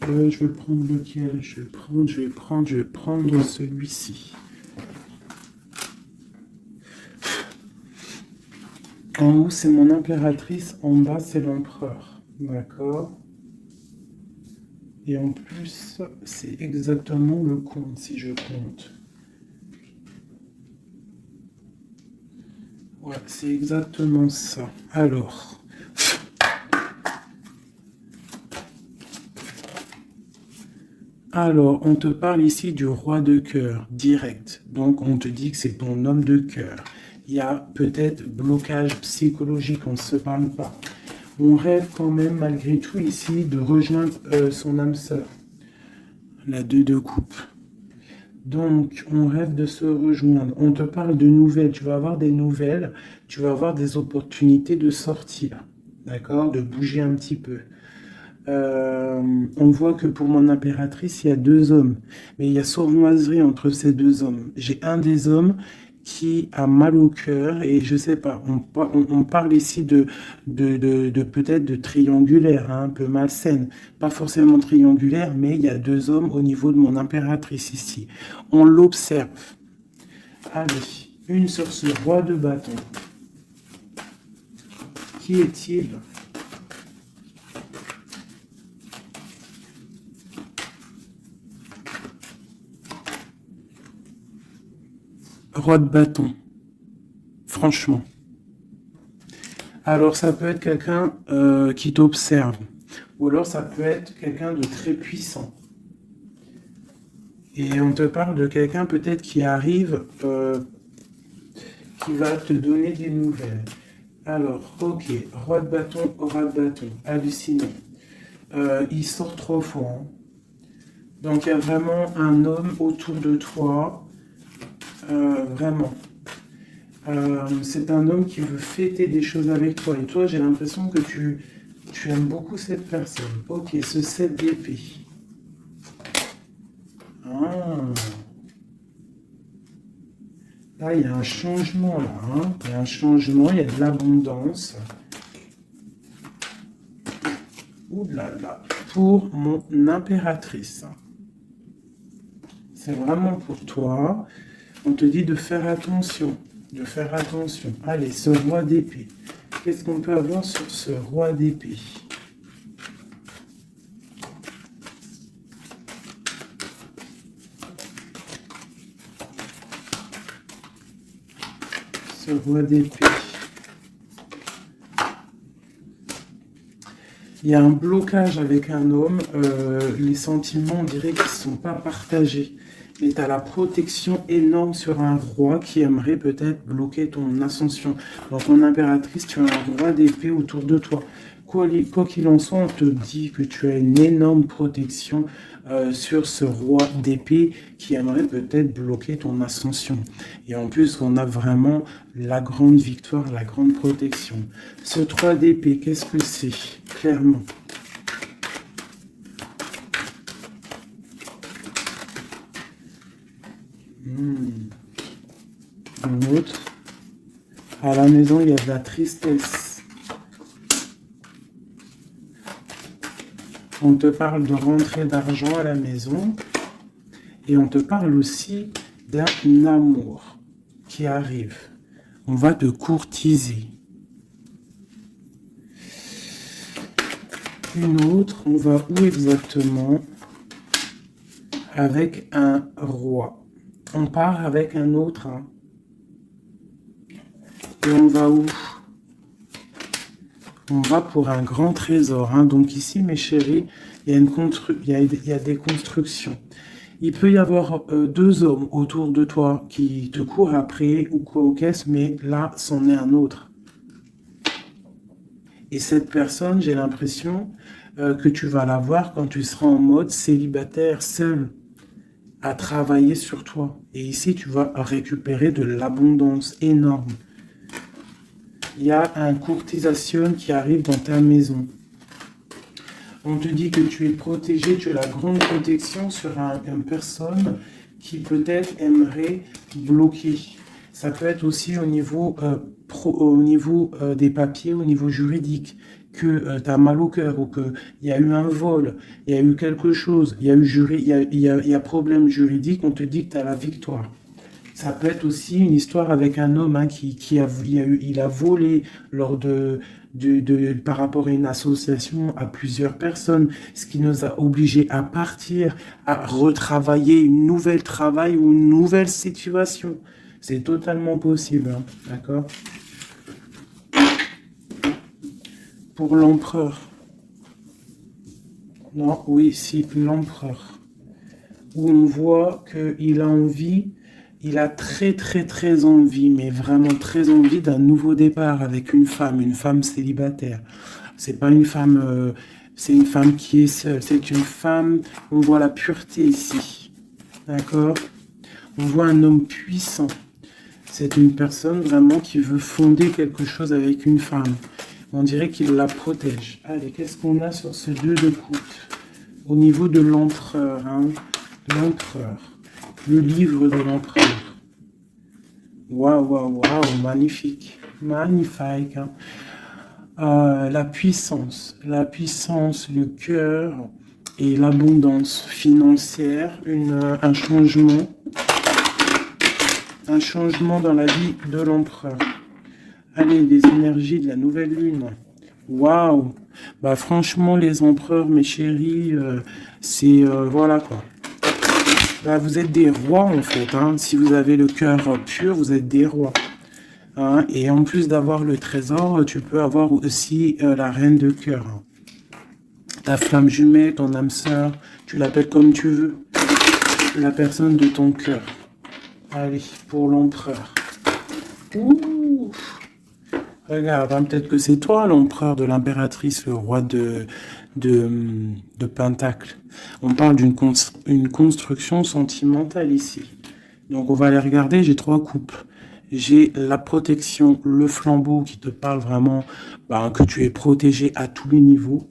Je vais prendre lequel? Je vais prendre celui-ci. En haut, c'est mon impératrice. En bas, c'est l'empereur. D'accord? Et en plus, c'est exactement le compte, si je compte. Ouais, c'est exactement ça. Alors. On te parle ici du roi de cœur, direct. Donc, on te dit que c'est ton homme de cœur. Il y a peut-être blocage psychologique, on ne se parle pas. On rêve quand même, malgré tout, ici, de rejoindre son âme sœur. La 2 de coupe. Donc, on rêve de se rejoindre. On te parle de nouvelles. Tu vas avoir des nouvelles. Tu vas avoir des opportunités de sortir. D'accord? De bouger un petit peu. On voit que pour mon impératrice, il y a 2 hommes. Mais il y a sournoiserie entre ces 2 hommes. J'ai un des hommes qui a mal au cœur et je sais pas, on parle ici de peut-être de triangulaire, hein, un peu malsaine. Pas forcément triangulaire, mais il y a 2 hommes au niveau de mon impératrice ici. On l'observe. Allez, une sur ce roi de bâton. Qui est-il? Roi de bâton. Franchement. Alors, ça peut être quelqu'un qui t'observe. Ou alors, ça peut être quelqu'un de très puissant. Et on te parle de quelqu'un peut-être qui arrive, qui va te donner des nouvelles. Alors, ok. Roi de bâton, aura de bâton. Hallucinant. Il sort 3 fois. Hein. Donc, il y a vraiment un homme autour de toi. Vraiment. C'est un homme qui veut fêter des choses avec toi. Et toi, j'ai l'impression que tu aimes beaucoup cette personne. Ok, ce 7 d'épée. Ah. Là, il y a un changement, là. Hein. Il y a un changement, il y a de l'abondance. Ouh là là. Pour mon impératrice. C'est vraiment pour toi. On te dit de faire attention. de faire attention. Allez, ce roi d'épée. Qu'est-ce qu'on peut avoir sur ce roi d'épée? Ce roi d'épée. Il y a un blocage avec un homme. Les sentiments, on dirait qu'ils ne sont pas partagés. Mais tu as la protection énorme sur un roi qui aimerait peut-être bloquer ton ascension. Dans ton impératrice, tu as un roi d'épée autour de toi. Quoi qu'il en soit, on te dit que tu as une énorme protection sur ce roi d'épée qui aimerait peut-être bloquer ton ascension. Et en plus, on a vraiment la grande victoire, la grande protection. Ce 3 d'épée, qu'est-ce que c'est? Clairement. Un autre. À la maison, il y a de la tristesse. On te parle de rentrée d'argent à la maison. Et on te parle aussi d'un amour qui arrive. On va te courtiser. Une autre, on va où exactement? Avec un roi. On part avec un autre. Hein. Et on va où? On va pour un grand trésor. Hein. Donc ici, mes chéris, il y a des constructions. Il peut y avoir 2 hommes autour de toi qui te courent après ou quoi aux caisses, mais là, c'en est un autre. Et cette personne, j'ai l'impression que tu vas la voir quand tu seras en mode célibataire, seul, à travailler sur toi. Et ici, tu vas récupérer de l'abondance énorme. Il y a un courtisation qui arrive dans ta maison. On te dit que tu es protégé, tu as la grande protection sur une personne qui peut-être aimerait bloquer. Ça peut être aussi au niveau, des papiers, au niveau juridique, que tu as mal au cœur ou qu'il y a eu un vol, il y a eu quelque chose, il y a problème juridique, on te dit que tu as la victoire. Ça peut être aussi une histoire avec un homme hein, il a volé par rapport à une association à plusieurs personnes, ce qui nous a obligés à partir, à retravailler une nouvelle travail ou une nouvelle situation. C'est totalement possible, hein, d'accord? Pour l'empereur. Non, oui, si, l'empereur. Où on voit qu'il a envie... Il a très envie, mais vraiment très envie d'un nouveau départ avec une femme célibataire. C'est pas une femme, c'est une femme qui est seule. C'est une femme, on voit la pureté ici. D'accord? On voit un homme puissant. C'est une personne vraiment qui veut fonder quelque chose avec une femme. On dirait qu'il la protège. Allez, qu'est-ce qu'on a sur ce 2 de coupe? Au niveau de l'empereur, hein? L'empereur. Le livre de l'empereur. Waouh, magnifique. Magnifique. Hein. La puissance, le cœur et l'abondance financière, un changement dans la vie de l'empereur. Allez, des énergies de la nouvelle lune. Waouh. Bah franchement, les empereurs, mes chéris, c'est voilà quoi. Bah, vous êtes des rois en fait. Hein. Si vous avez le cœur pur, vous êtes des rois. Hein. Et en plus d'avoir le trésor, tu peux avoir aussi la reine de cœur. Hein. Ta flamme jumelle, ton âme sœur, tu l'appelles comme tu veux. La personne de ton cœur. Allez, pour l'empereur. Ouh. Regarde, hein, peut-être que c'est toi l'empereur de l'impératrice, le roi de Pentacle. On parle d'une construction sentimentale ici. Donc on va aller regarder, j'ai 3 coupes. J'ai la protection, le flambeau qui te parle vraiment que tu es protégé à tous les niveaux.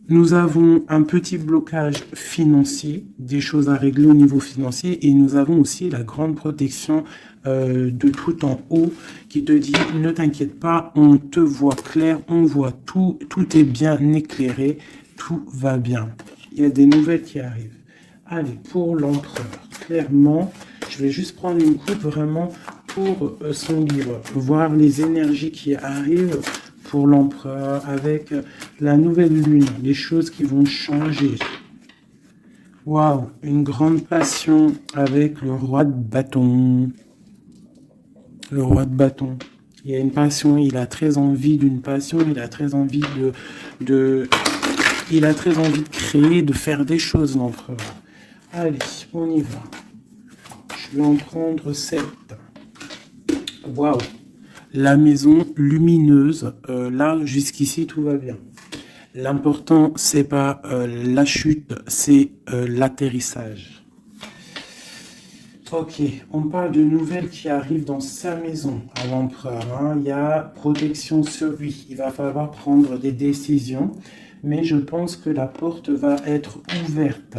Nous avons un petit blocage financier, des choses à régler au niveau financier, et nous avons aussi la grande protection de tout en haut qui te dit ne t'inquiète pas, on te voit clair, on voit tout, tout est bien éclairé, tout va bien. Il y a des nouvelles qui arrivent. Allez, pour l'empereur, clairement, je vais juste prendre une coupe vraiment pour son livre, voir les énergies qui arrivent pour l'empereur avec la nouvelle lune, les choses qui vont changer. Waouh, une grande passion avec le roi de bâton. Le roi de bâton. Il y a une passion, il a très envie d'une passion, il a très envie il a très envie de créer, de faire des choses, l'empereur. Allez, on y va. Je vais en prendre 7. Waouh. La maison lumineuse. Là, jusqu'ici, tout va bien. L'important, c'est pas la chute, c'est l'atterrissage. Ok, on parle de nouvelles qui arrivent dans sa maison à l'empereur. Hein. Il y a protection sur lui. Il va falloir prendre des décisions, mais je pense que la porte va être ouverte.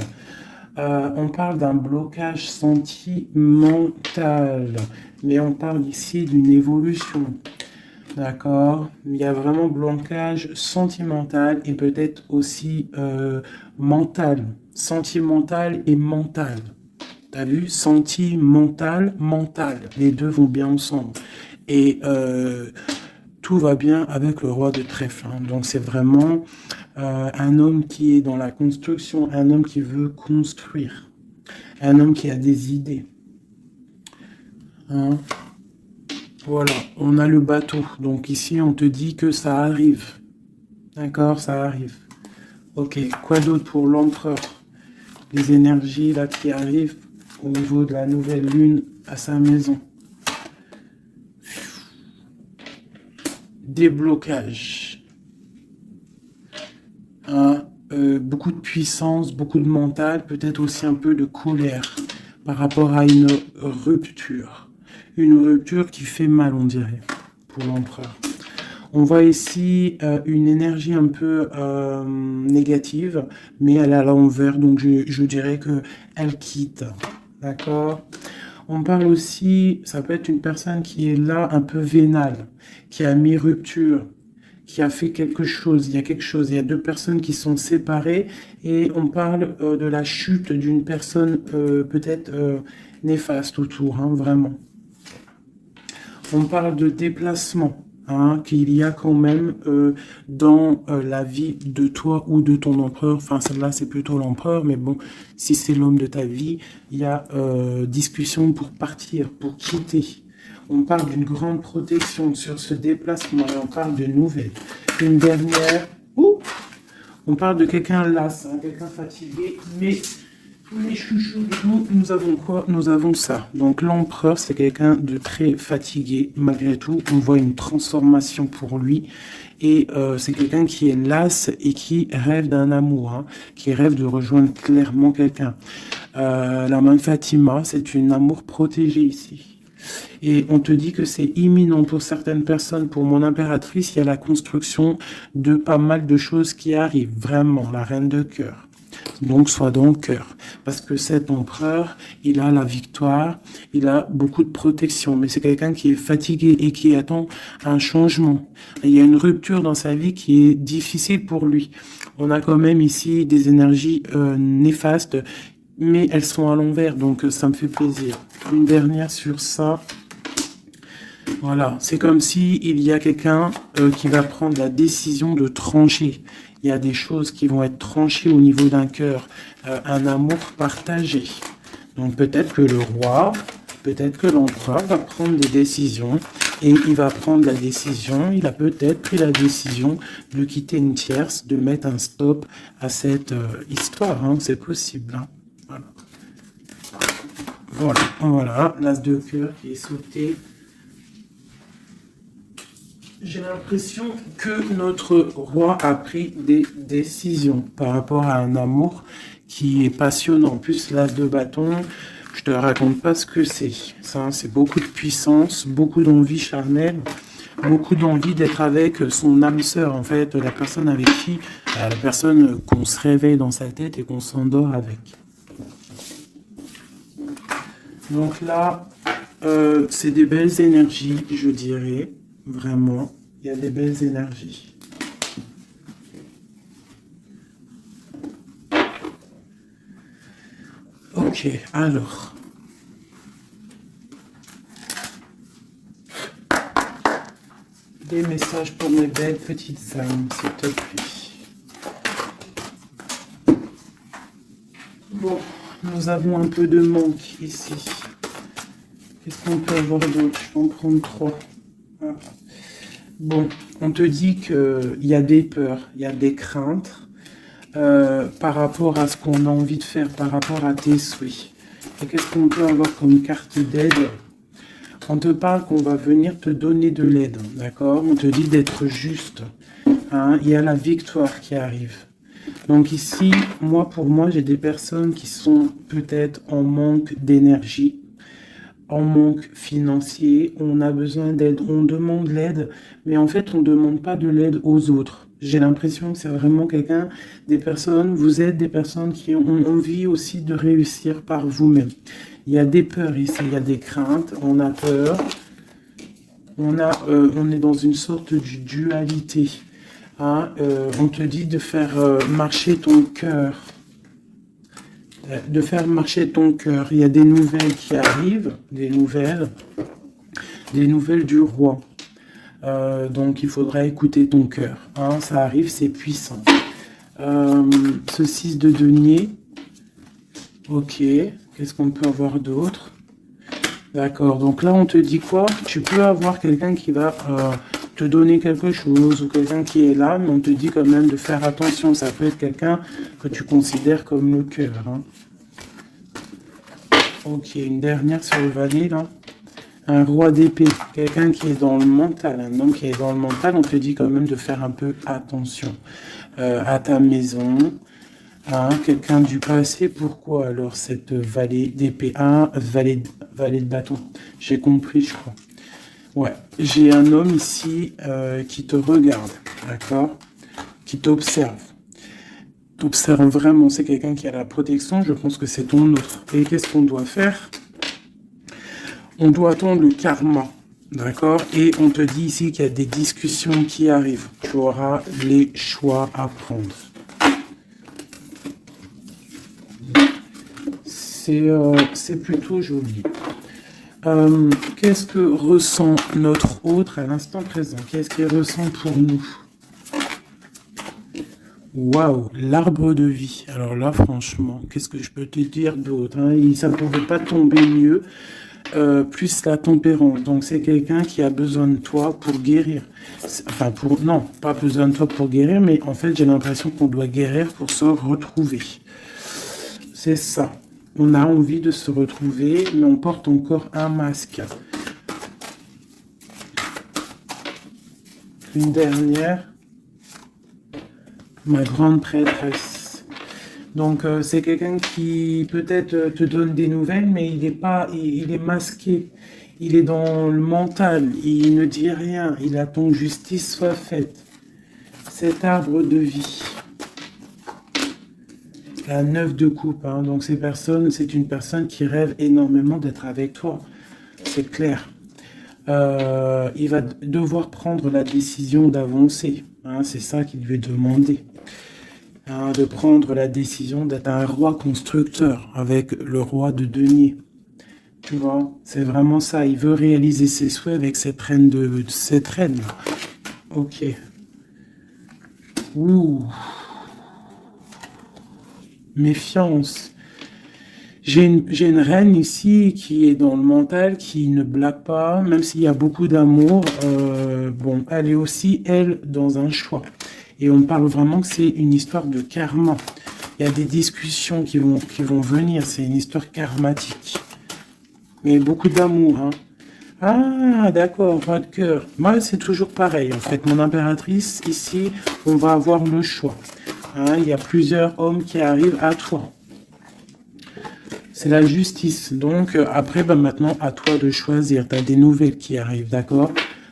On parle d'un blocage sentimental, mais on parle ici d'une évolution. D'accord? Il y a vraiment blocage sentimental et peut-être aussi mental. Sentimental et mental. T'as vu? Sentimental, mental. Les deux vont bien ensemble. Et tout va bien avec le roi de trèfle. Hein. Donc c'est vraiment un homme qui est dans la construction, un homme qui veut construire, un homme qui a des idées. Hein? Voilà, on a le bateau. Donc ici, on te dit que ça arrive. D'accord, ça arrive. Ok, quoi d'autre pour l'empereur? Les énergies là qui arrivent au niveau de la nouvelle lune à sa maison. Déblocage. Hein, beaucoup de puissance, beaucoup de mental, peut-être aussi un peu de colère par rapport à une rupture. Une rupture qui fait mal, on dirait, pour l'empereur. On voit ici une énergie un peu négative, mais elle est à l'envers, donc je dirais qu'elle quitte. D'accord? On parle aussi, ça peut être une personne qui est là un peu vénale, qui a mis rupture, qui a fait quelque chose, il y a quelque chose, il y a deux personnes qui sont séparées et on parle de la chute d'une personne peut-être néfaste autour, hein, vraiment. On parle de déplacement, hein, qu'il y a quand même dans la vie de toi ou de ton empereur. Enfin, celle-là, c'est plutôt l'empereur, mais bon, si c'est l'homme de ta vie, il y a discussion pour partir, pour quitter. On parle d'une grande protection sur ce déplacement et on parle de nouvelles. Une dernière, on parle de quelqu'un las, hein, quelqu'un fatigué, mais... Les chouchous, nous avons quoi? Nous avons ça. Donc l'empereur, c'est quelqu'un de très fatigué. Malgré tout, on voit une transformation pour lui. Et c'est quelqu'un qui est las et qui rêve d'un amour, hein, qui rêve de rejoindre clairement quelqu'un. La main de Fatima, c'est un amour protégé ici. Et on te dit que c'est imminent pour certaines personnes. Pour mon impératrice, il y a la construction de pas mal de choses qui arrivent. Vraiment, la reine de cœur. Donc, sois dans le cœur. Parce que cet empereur, il a la victoire, il a beaucoup de protection. Mais c'est quelqu'un qui est fatigué et qui attend un changement. Il y a une rupture dans sa vie qui est difficile pour lui. On a quand même ici des énergies néfastes, mais elles sont à l'envers, donc ça me fait plaisir. Une dernière sur ça. Voilà, c'est comme si il y a quelqu'un qui va prendre la décision de trancher. Il y a des choses qui vont être tranchées au niveau d'un cœur, un amour partagé. Donc peut-être que le roi, peut-être que l'empereur va prendre des décisions et il va prendre la décision, il a peut-être pris la décision de quitter une tierce, de mettre un stop à cette histoire, hein, c'est possible. Hein. Voilà, l'as de cœur qui est sauté. J'ai l'impression que notre roi a pris des décisions par rapport à un amour qui est passionnant. En plus, l'as de bâton, je te raconte pas ce que c'est. Ça, c'est beaucoup de puissance, beaucoup d'envie charnelle, beaucoup d'envie d'être avec son âme sœur, en fait, la personne avec qui, la personne qu'on se réveille dans sa tête et qu'on s'endort avec. Donc là, c'est des belles énergies, je dirais. Vraiment, il y a des belles énergies. Ok, alors. Des messages pour mes belles petites âmes, s'il te plaît. Bon, nous avons un peu de manque ici. Qu'est-ce qu'on peut avoir d'autre? Je vais en prendre 3. Ah. Bon, on te dit qu'il y a des peurs, il y a des craintes par rapport à ce qu'on a envie de faire, par rapport à tes souhaits. Et qu'est-ce qu'on peut avoir comme carte d'aide? On te parle qu'on va venir te donner de l'aide, d'accord? On te dit d'être juste. Hein? Il y a la victoire qui arrive. Donc ici, pour moi, j'ai des personnes qui sont peut-être en manque d'énergie, en manque financier, on a besoin d'aide, on demande l'aide, mais en fait, on ne demande pas de l'aide aux autres. J'ai l'impression que c'est vraiment vous êtes des personnes qui ont envie aussi de réussir par vous-même. Il y a des peurs ici, il y a des craintes, on a peur, on est dans une sorte de dualité. Hein, on te dit de faire marcher ton cœur. De faire marcher ton cœur. Il y a des nouvelles qui arrivent, des nouvelles du roi. Donc il faudra écouter ton cœur. Hein, ça arrive, c'est puissant. Ce 6 de denier. Ok, qu'est-ce qu'on peut avoir d'autre? D'accord, donc là on te dit quoi? Tu peux avoir quelqu'un qui va te donner quelque chose ou quelqu'un qui est là, mais on te dit quand même de faire attention. Ça peut être quelqu'un que tu considères comme le cœur. Hein. Ok, une dernière sur le valet là. Un roi d'épée, quelqu'un qui est dans le mental. Un homme qui est dans le mental, on te dit quand même de faire un peu attention à ta maison. Hein, quelqu'un du passé, pourquoi alors cette valet d'épée? Valet de bâton. J'ai compris, je crois. Ouais, j'ai un homme ici qui te regarde, d'accord? Qui t'observe. T'observe vraiment, c'est quelqu'un qui a la protection, je pense que c'est ton autre. Et qu'est-ce qu'on doit faire? On doit attendre le karma, d'accord? Et on te dit ici qu'il y a des discussions qui arrivent. Tu auras les choix à prendre. C'est plutôt joli. Qu'est-ce que ressent notre autre à l'instant présent? Qu'est-ce qu'il ressent pour nous? Waouh, l'arbre de vie. Alors là, franchement, qu'est-ce que je peux te dire d'autre? Ça ne pouvait pas tomber mieux. Plus la tempérance. Donc c'est quelqu'un qui a besoin de toi pour guérir. Enfin, non, pas besoin de toi pour guérir, mais en fait, j'ai l'impression qu'on doit guérir pour se retrouver. C'est ça. On a envie de se retrouver, mais on porte encore un masque. Une dernière. Ma grande prêtresse. Donc, c'est quelqu'un qui peut-être te donne des nouvelles, mais il est masqué. Il est dans le mental. Il ne dit rien. Il attend que justice soit faite. Cet arbre de vie. La 9 de coupe, hein. Donc c'est une personne qui rêve énormément d'être avec toi. C'est clair. Il va devoir prendre la décision d'avancer. Hein. C'est ça qu'il lui est demandé. Hein, de prendre la décision d'être un roi constructeur avec le roi de denier. Tu vois, c'est vraiment ça. Il veut réaliser ses souhaits avec cette reine cette reine. Ok. Ouh. Méfiance. J'ai une reine ici qui est dans le mental, qui ne blague pas, même s'il y a beaucoup d'amour. Bon, elle est aussi, elle, dans un choix. Et on parle vraiment que c'est une histoire de karma. Il y a des discussions qui vont venir, c'est une histoire karmatique. Mais beaucoup d'amour, hein. Ah, d'accord, votre cœur. Moi, c'est toujours pareil, en fait. Mon impératrice, ici, on va avoir le choix. Hein, il y a plusieurs hommes qui arrivent à toi. C'est la justice. Donc, après, maintenant, à toi de choisir. Tu as des nouvelles qui arrivent, d'accord?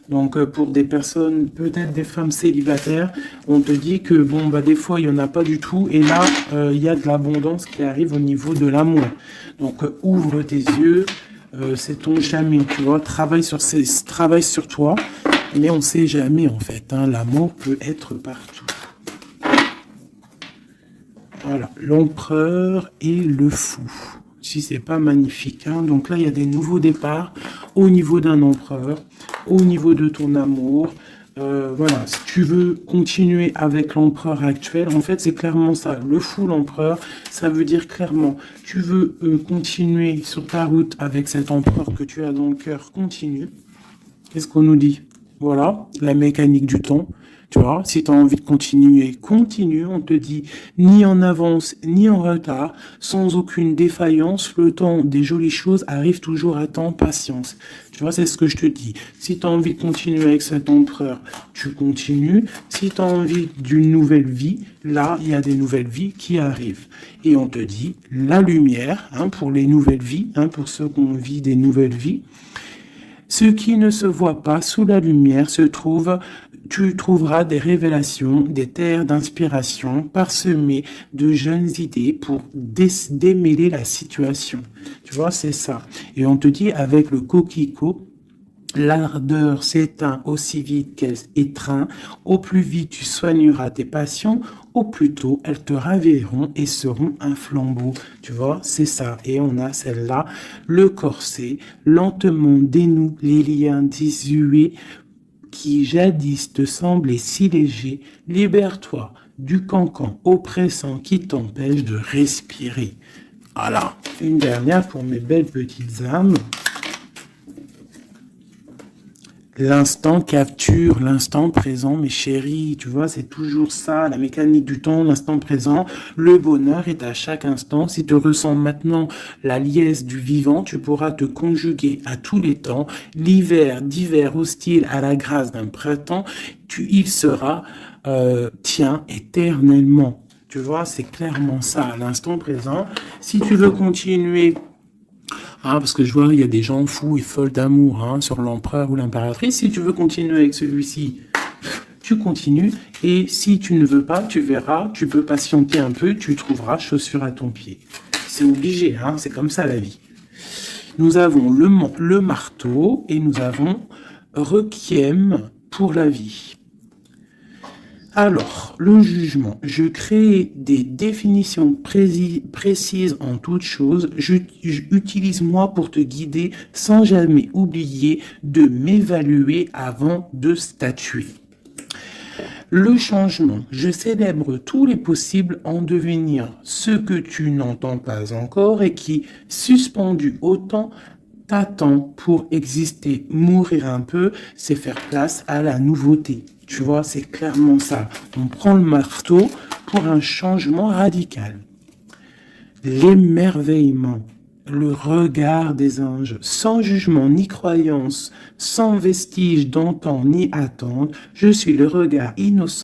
Donc, pour des personnes, peut-être des femmes célibataires, on te dit que, bon, des fois, il n'y en a pas du tout. Et là, il y a de l'abondance qui arrive au niveau de l'amour. Donc, ouvre tes yeux. C'est ton chemin, tu vois. Travaille sur toi. Mais on ne sait jamais, en fait. Hein, l'amour peut être partout. Voilà, l'empereur et le fou. Si c'est pas magnifique, hein. Donc là, il y a des nouveaux départs au niveau d'un empereur, au niveau de ton amour. Voilà, si tu veux continuer avec l'empereur actuel, en fait, c'est clairement ça. Le full empereur, ça veut dire clairement, tu veux continuer sur ta route avec cet empereur que tu as dans le cœur, continue. Qu'est-ce qu'on nous dit? Voilà, la mécanique du temps. Tu vois, si tu as envie de continuer, continue. On te dit ni en avance, ni en retard, sans aucune défaillance. Le temps des jolies choses arrive toujours à temps, patience. Tu vois, c'est ce que je te dis. Si tu as envie de continuer avec cet empereur, tu continues. Si tu as envie d'une nouvelle vie, là, il y a des nouvelles vies qui arrivent. Et on te dit la lumière, pour les nouvelles vies, pour ceux qui ont vit des nouvelles vies. Ce qui ne se voit pas sous la lumière tu trouveras des révélations, des terres d'inspiration parsemées de jeunes idées pour démêler la situation. Tu vois, c'est ça. Et on te dit avec le coquelicot, l'ardeur s'éteint aussi vite qu'elle étreint. Au plus vite tu soigneras tes passions, au plus tôt elles te raviront et seront un flambeau. Tu vois, c'est ça. Et on a celle-là, le corset, lentement dénoue les liens désuets qui jadis te semblaient si légers. Libère-toi du cancan oppressant qui t'empêche de respirer. Voilà, une dernière pour mes belles petites âmes. L'instant capture l'instant présent, mes chéris, tu vois, c'est toujours ça, la mécanique du temps, l'instant présent. Le bonheur est à chaque instant. Si tu ressens maintenant la liesse du vivant, tu pourras te conjuguer à tous les temps. L'hiver d'hiver hostile à la grâce d'un printemps, il sera tien éternellement. Tu vois, c'est clairement ça, à l'instant présent. Si tu veux continuer... parce que je vois, il y a des gens fous et folles d'amour sur l'empereur ou l'impératrice. Si tu veux continuer avec celui-ci, tu continues. Et si tu ne veux pas, tu verras, tu peux patienter un peu, tu trouveras chaussure à ton pied. C'est obligé, c'est comme ça la vie. Nous avons le marteau et nous avons Requiem pour la vie. Alors, le jugement. Je crée des définitions précises en toutes choses. Utilise-moi pour te guider sans jamais oublier de m'évaluer avant de statuer. Le changement. Je célèbre tous les possibles en devenir ce que tu n'entends pas encore et qui, suspendu au temps, t'attend pour exister. Mourir un peu, c'est faire place à la nouveauté. Tu vois, c'est clairement ça. On prend le marteau pour un changement radical. L'émerveillement, le regard des anges, sans jugement ni croyance, sans vestige d'antan ni attente, je suis le regard innocent